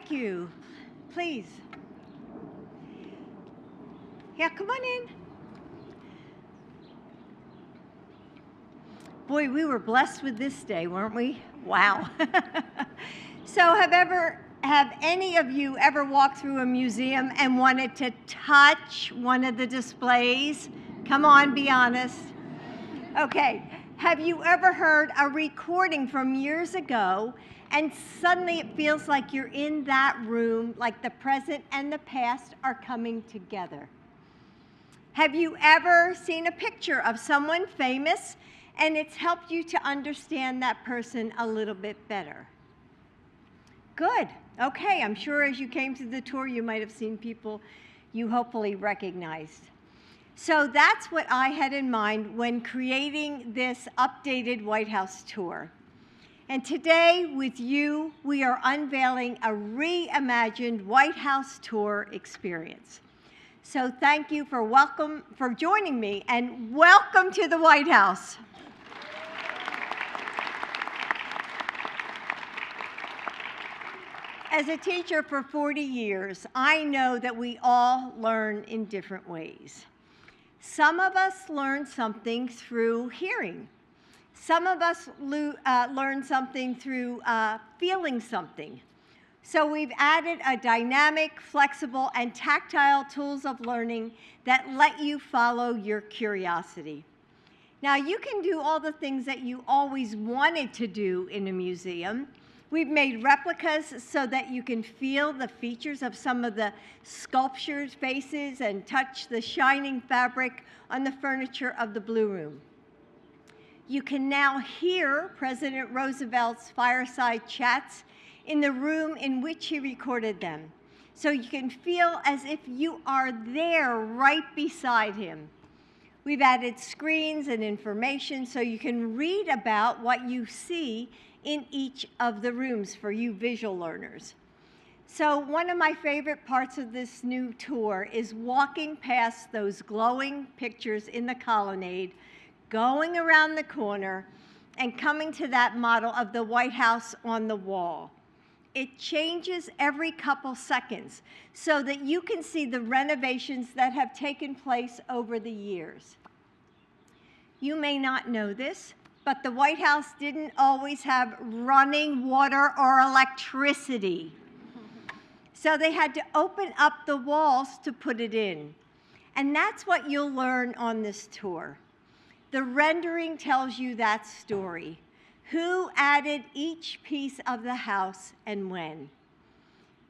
Thank you. Please. Yeah, come on in. Boy, we were blessed with this day, weren't we? Wow. So have any of you ever walked through a museum and wanted to touch one of the displays? Come on, be honest. Okay. Have you ever heard a recording from years ago and suddenly it feels like you're in that room, like the present and the past are coming together? Have you ever seen a picture of someone famous and it's helped you to understand that person a little bit better? Good. Okay, I'm sure as you came to the tour, you might have seen people you hopefully recognized. So that's what I had in mind when creating this updated White House tour. And today, with you, we are unveiling a reimagined White House tour experience. So thank you for joining me, and welcome to the White House. As a teacher for 40 years, I know that we all learn in different ways. Some of us learn something through hearing. Some of us learn something through feeling something. So we've added a dynamic, flexible, and tactile tools of learning that let you follow your curiosity. Now, you can do all the things that you always wanted to do in a museum. We've made replicas so that you can feel the features of some of the sculptures' faces and touch the shining fabric on the furniture of the Blue Room. You can now hear President Roosevelt's fireside chats in the room in which he recorded them. So you can feel as if you are there right beside him. We've added screens and information so you can read about what you see in each of the rooms for you visual learners. So one of my favorite parts of this new tour is walking past those glowing pictures in the colonnade, going around the corner, and coming to that model of the White House on the wall. It changes every couple seconds so that you can see the renovations that have taken place over the years. You may not know this, but the White House didn't always have running water or electricity. So they had to open up the walls to put it in. And that's what you'll learn on this tour. The rendering tells you that story. Who added each piece of the house and when?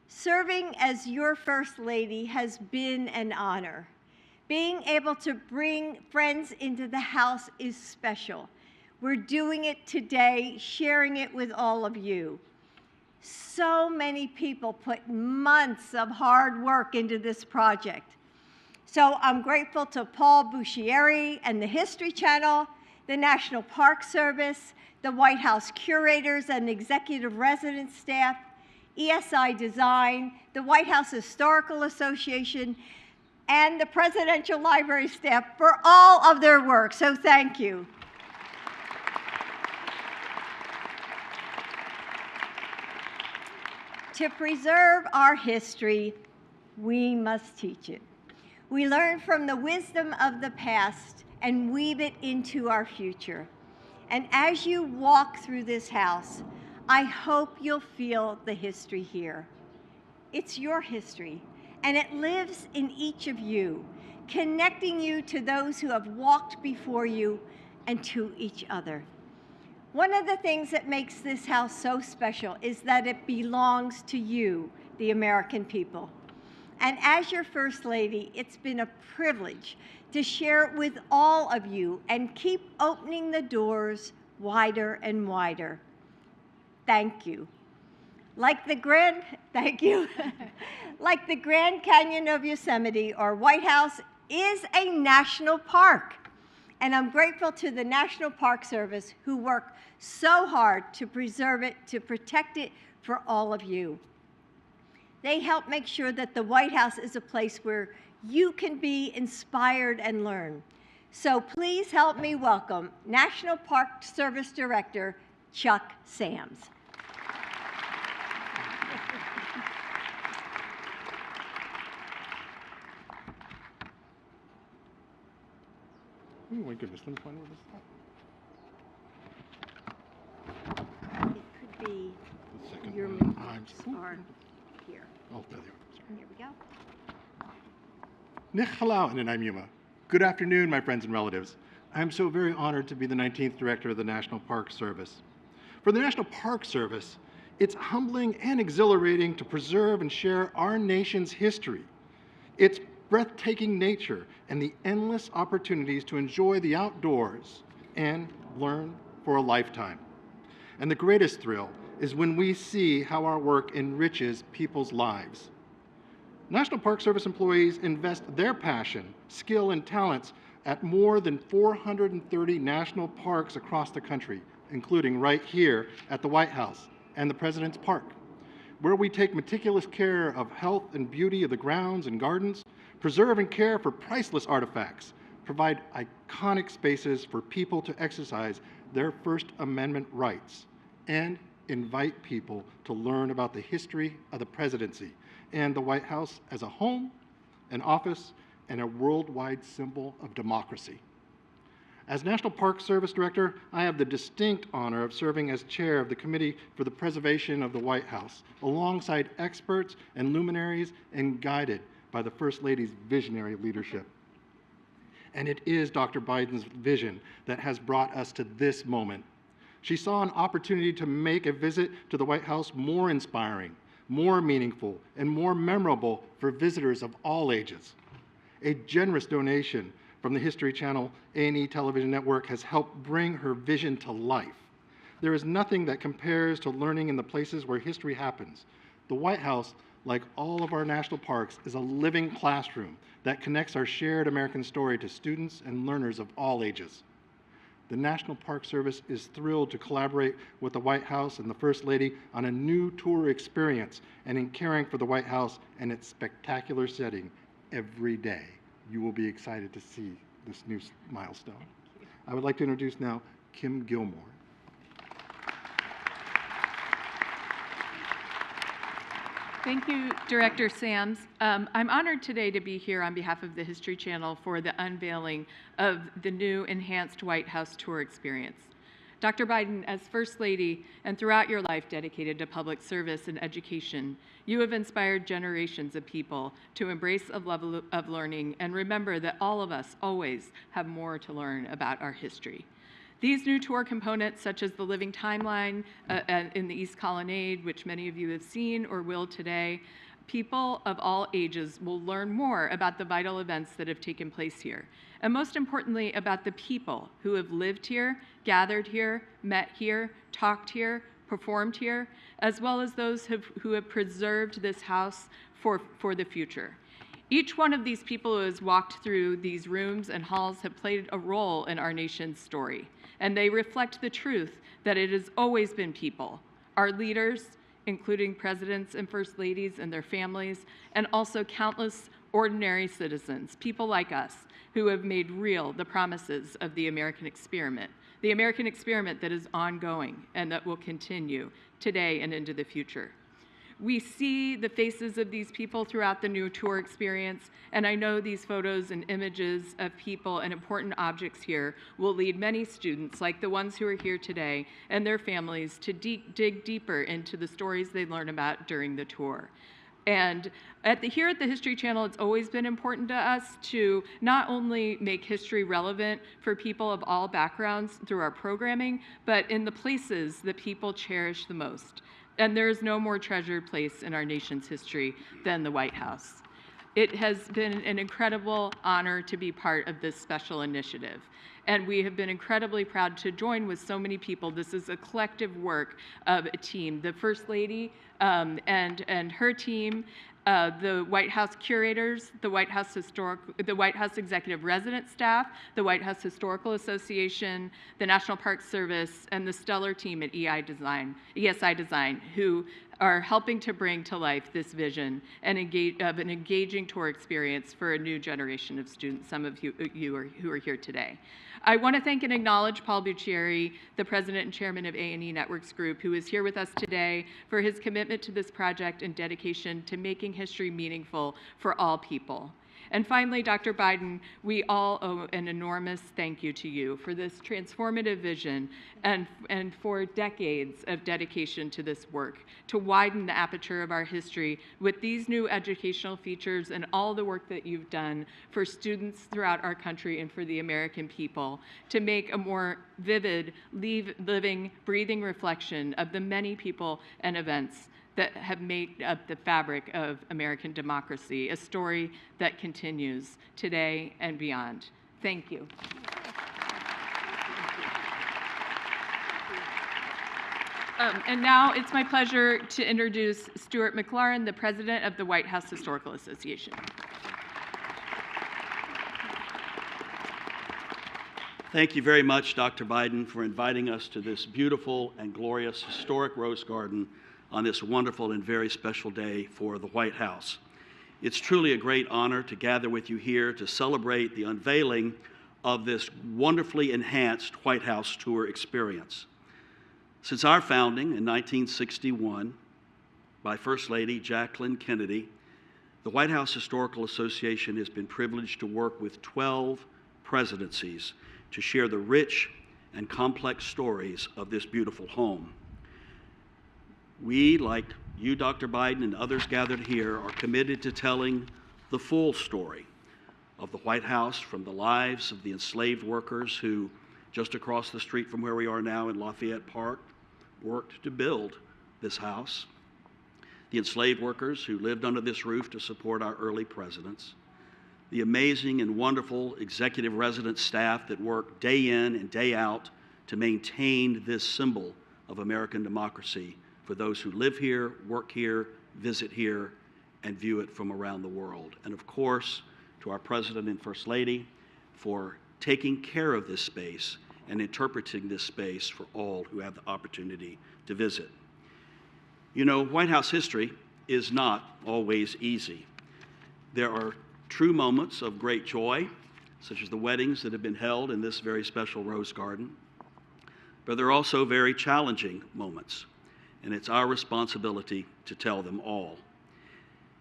Serving as your First Lady has been an honor. Being able to bring friends into the house is special. We're doing it today, sharing it with all of you. So many people put months of hard work into this project. So I'm grateful to Paul Buccieri and the History Channel, the National Park Service, the White House curators and executive resident staff, ESI Design, the White House Historical Association, and the Presidential Library staff for all of their work. So thank you. To preserve our history, we must teach it. We learn from the wisdom of the past and weave it into our future. And as you walk through this house, I hope you'll feel the history here. It's your history, and it lives in each of you, connecting you to those who have walked before you and to each other. One of the things that makes this house so special is that it belongs to you, the American people. And as your First Lady, it's been a privilege to share it with all of you and keep opening the doors wider and wider. Thank you. Like the Grand Canyon of Yosemite, our White House is a national park. And I'm grateful to the National Park Service who work so hard to preserve it, to protect it for all of you. They help make sure that the White House is a place where you can be inspired and learn. So please help me welcome National Park Service Director Chuck Sams. my goodness, let me find where this is. It could be The second your one. moves are here. Oh, there they are. Sorry. Here we go. Nihalaw. Good afternoon, my friends and relatives. I am so very honored to be the 19th Director of the National Park Service. For the National Park Service, it's humbling and exhilarating to preserve and share our nation's history, its breathtaking nature, and the endless opportunities to enjoy the outdoors and learn for a lifetime. And the greatest thrill is when we see how our work enriches people's lives. National Park Service employees invest their passion, skill, and talents at more than 430 national parks across the country, including right here at the White House and the President's Park, where we take meticulous care of health and beauty of the grounds and gardens, preserve and care for priceless artifacts, provide iconic spaces for people to exercise their First Amendment rights, and invite people to learn about the history of the presidency and the White House as a home, an office, and a worldwide symbol of democracy. As National Park Service Director, I have the distinct honor of serving as chair of the Committee for the Preservation of the White House, alongside experts and luminaries and guided by the First Lady's visionary leadership. And it is Dr. Biden's vision that has brought us to this moment. She saw an opportunity to make a visit to the White House more inspiring, more meaningful, and more memorable for visitors of all ages. A generous donation from the History Channel A&E television network has helped bring her vision to life. There is nothing that compares to learning in the places where history happens. The White House, like all of our national parks, is a living classroom that connects our shared American story to students and learners of all ages. The National Park Service is thrilled to collaborate with the White House and the First Lady on a new tour experience and in caring for the White House and its spectacular setting every day. You will be excited to see this new milestone. I would like to introduce now Kim Gilmore. Thank you, Director Sams. I'm honored today to be here on behalf of the History Channel for the unveiling of the new enhanced White House tour experience. Dr. Biden, as First Lady and throughout your life dedicated to public service and education, you have inspired generations of people to embrace a love of learning and remember that all of us always have more to learn about our history. These new tour components, such as the living timeline in the East Colonnade, which many of you have seen or will today, people of all ages will learn more about the vital events that have taken place here, and most importantly, about the people who have lived here, gathered here, met here, talked here, performed here, as well as those who have preserved this house for the future. Each one of these people who has walked through these rooms and halls have played a role in our nation's story, and they reflect the truth that it has always been people, our leaders, including presidents and first ladies and their families, and also countless ordinary citizens, people like us, who have made real the promises of the American experiment that is ongoing and that will continue today and into the future. We see the faces of these people throughout the new tour experience, and I know these photos and images of people and important objects here will lead many students, like the ones who are here today, and their families to dig deeper into the stories they learn about during the tour. And here at the History Channel, it's always been important to us to not only make history relevant for people of all backgrounds through our programming, but in the places that people cherish the most. And there is no more treasured place in our nation's history than the White House. It has been an incredible honor to be part of this special initiative. And we have been incredibly proud to join with so many people. This is a collective work of a team. The First Lady and her team, the White House curators, the White House Executive Resident Staff, the White House Historical Association, the National Park Service, and the stellar team at ESI Design, who are helping to bring to life this vision and of an engaging tour experience for a new generation of students, some of you who are here today. I want to thank and acknowledge Paul Buccieri, the President and Chairman of A&E Networks Group, who is here with us today, for his commitment to this project and dedication to making history meaningful for all people. And finally, Dr. Biden, we all owe an enormous thank you to you for this transformative vision and for decades of dedication to this work, to widen the aperture of our history with these new educational features and all the work that you've done for students throughout our country and for the American people, to make a more vivid, living, breathing reflection of the many people and events that have made up the fabric of American democracy, a story that continues today and beyond. Thank you. And now it's my pleasure to introduce Stuart McLaurin, the president of the White House Historical Association. Thank you very much, Dr. Biden, for inviting us to this beautiful and glorious historic rose garden on this wonderful and very special day for the White House. It's truly a great honor to gather with you here to celebrate the unveiling of this wonderfully enhanced White House tour experience. Since our founding in 1961 by First Lady Jacqueline Kennedy, the White House Historical Association has been privileged to work with 12 presidencies to share the rich and complex stories of this beautiful home. We, like you, Dr. Biden, and others gathered here, are committed to telling the full story of the White House, from the lives of the enslaved workers who, just across the street from where we are now in Lafayette Park, worked to build this house, the enslaved workers who lived under this roof to support our early presidents, the amazing and wonderful executive resident staff that worked day in and day out to maintain this symbol of American democracy for those who live here, work here, visit here, and view it from around the world. And of course, to our President and First Lady for taking care of this space and interpreting this space for all who have the opportunity to visit. You know, White House history is not always easy. There are true moments of great joy, such as the weddings that have been held in this very special rose garden, but there are also very challenging moments, and it's our responsibility to tell them all.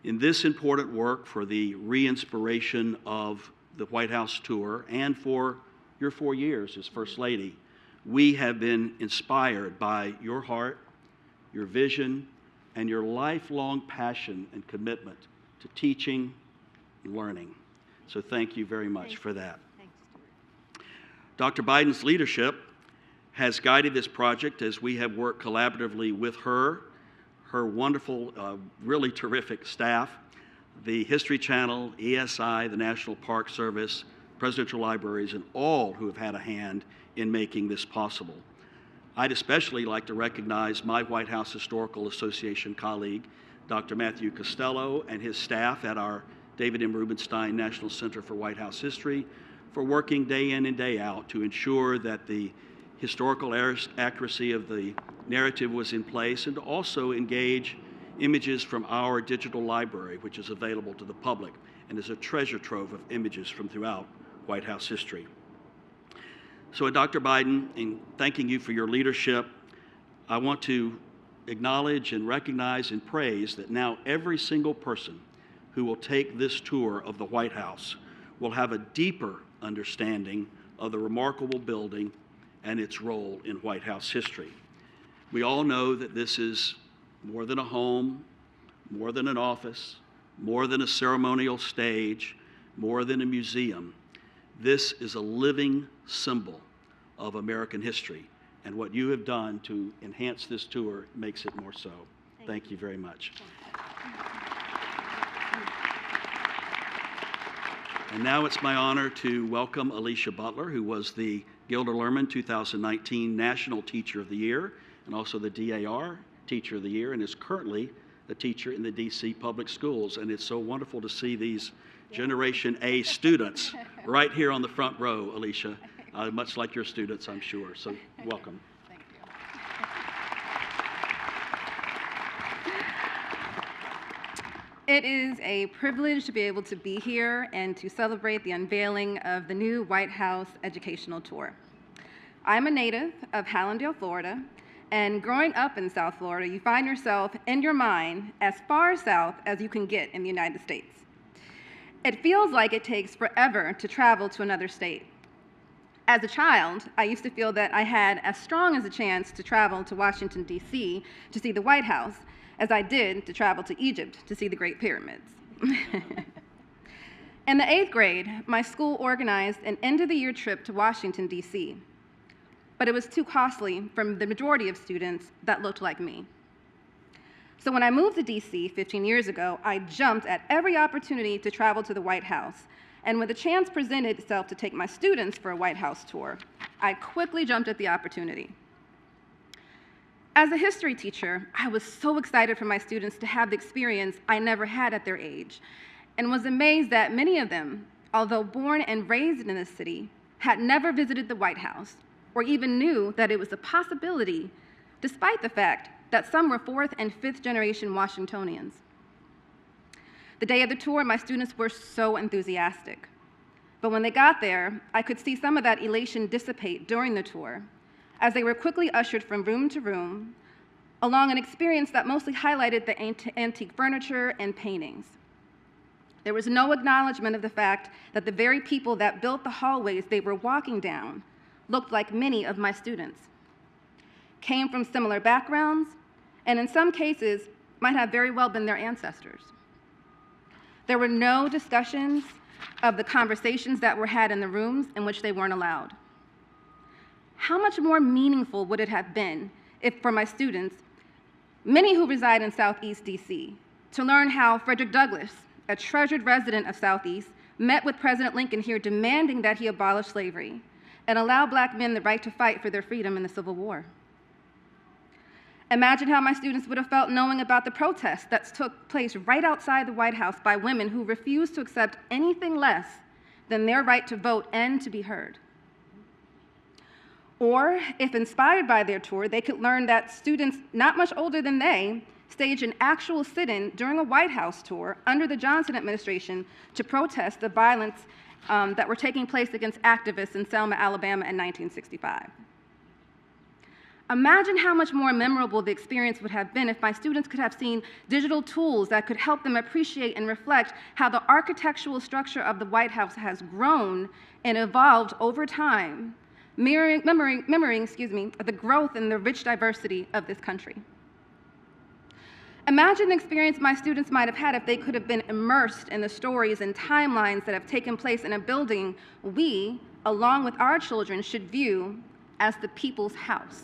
In this important work for the re-inspiration of the White House tour and for your 4 years as First Lady, we have been inspired by your heart, your vision, and your lifelong passion and commitment to teaching and learning. So thank you very much for that. Thanks, Stuart. Dr. Biden's leadership has guided this project as we have worked collaboratively with her wonderful, really terrific staff, the History Channel, ESI, the National Park Service, Presidential Libraries, and all who have had a hand in making this possible. I'd especially like to recognize my White House Historical Association colleague, Dr. Matthew Costello, and his staff at our David M. Rubenstein National Center for White House History for working day in and day out to ensure that the historical accuracy of the narrative was in place, and to also engage images from our digital library, which is available to the public and is a treasure trove of images from throughout White House history. So, Dr. Biden, in thanking you for your leadership, I want to acknowledge and recognize and praise that now every single person who will take this tour of the White House will have a deeper understanding of the remarkable building and its role in White House history. We all know that this is more than a home, more than an office, more than a ceremonial stage, more than a museum. This is a living symbol of American history, and what you have done to enhance this tour makes it more so. Thank you very much. And now it's my honor to welcome Alicia Butler, who was the Gilder Lehrman 2019 National Teacher of the Year and also the DAR Teacher of the Year, and is currently a teacher in the DC Public Schools. And it's so wonderful to see these Generation A students right here on the front row, Alicia, much like your students, I'm sure. So welcome. Thank you. It is a privilege to be able to be here and to celebrate the unveiling of the new White House Educational Tour. I'm a native of Hallandale, Florida, and growing up in South Florida, you find yourself in your mind as far south as you can get in the United States. It feels like it takes forever to travel to another state. As a child, I used to feel that I had as strong as a chance to travel to Washington, D.C. to see the White House as I did to travel to Egypt to see the Great Pyramids. In the 8th grade, my school organized an end-of-the-year trip to Washington, D.C., but it was too costly for the majority of students that looked like me. So when I moved to D.C. 15 years ago, I jumped at every opportunity to travel to the White House. And when the chance presented itself to take my students for a White House tour, I quickly jumped at the opportunity. As a history teacher, I was so excited for my students to have the experience I never had at their age, and was amazed that many of them, although born and raised in this city, had never visited the White House, or even knew that it was a possibility, despite the fact that some were 4th and 5th generation Washingtonians. The day of the tour, my students were so enthusiastic. But when they got there, I could see some of that elation dissipate during the tour, as they were quickly ushered from room to room, along an experience that mostly highlighted the antique furniture and paintings. There was no acknowledgement of the fact that the very people that built the hallways they were walking down looked like many of my students, came from similar backgrounds, and in some cases might have very well been their ancestors. There were no discussions of the conversations that were had in the rooms in which they weren't allowed. How much more meaningful would it have been if, for my students, many who reside in Southeast DC, to learn how Frederick Douglass, a treasured resident of Southeast, met with President Lincoln here demanding that he abolish slavery and allow Black men the right to fight for their freedom in the Civil War. Imagine how my students would have felt knowing about the protests that took place right outside the White House by women who refused to accept anything less than their right to vote and to be heard. Or, if inspired by their tour, they could learn that students not much older than they staged an actual sit-in during a White House tour under the Johnson administration to protest the violence that were taking place against activists in Selma, Alabama in 1965. Imagine how much more memorable the experience would have been if my students could have seen digital tools that could help them appreciate and reflect how the architectural structure of the White House has grown and evolved over time, mirroring the growth and the rich diversity of this country. Imagine the experience my students might have had if they could have been immersed in the stories and timelines that have taken place in a building we, along with our children, should view as the people's house.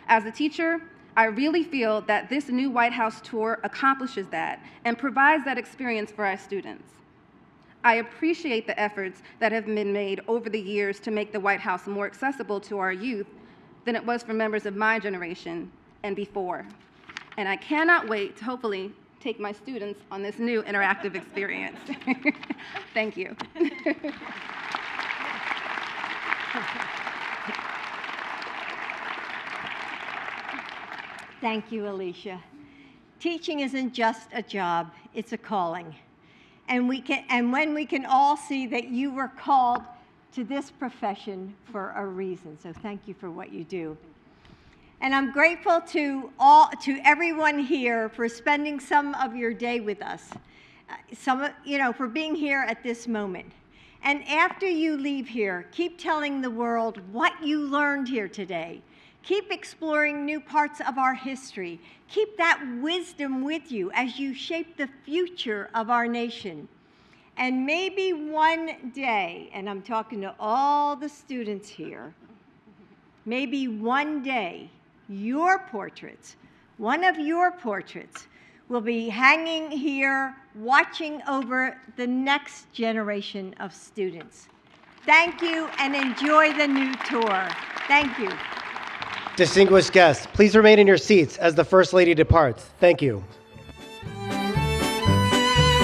As a teacher, I really feel that this new White House tour accomplishes that and provides that experience for our students. I appreciate the efforts that have been made over the years to make the White House more accessible to our youth than it was for members of my generation and before. And I cannot wait to hopefully take my students on this new interactive experience. Thank you. Thank you, Alicia. Teaching isn't just a job, it's a calling. And when we can all see that you were called to this profession for a reason. So thank you for what you do. And I'm grateful to everyone here for spending some of your day with us, for being here at this moment. And after you leave here, keep telling the world what you learned here today. Keep exploring new parts of our history. Keep that wisdom with you as you shape the future of our nation. And maybe one day, and I'm talking to all the students here, maybe one day, one of your portraits, will be hanging here, watching over the next generation of students. Thank you, and enjoy the new tour. Thank you. Distinguished guests, please remain in your seats as the First Lady departs. Thank you.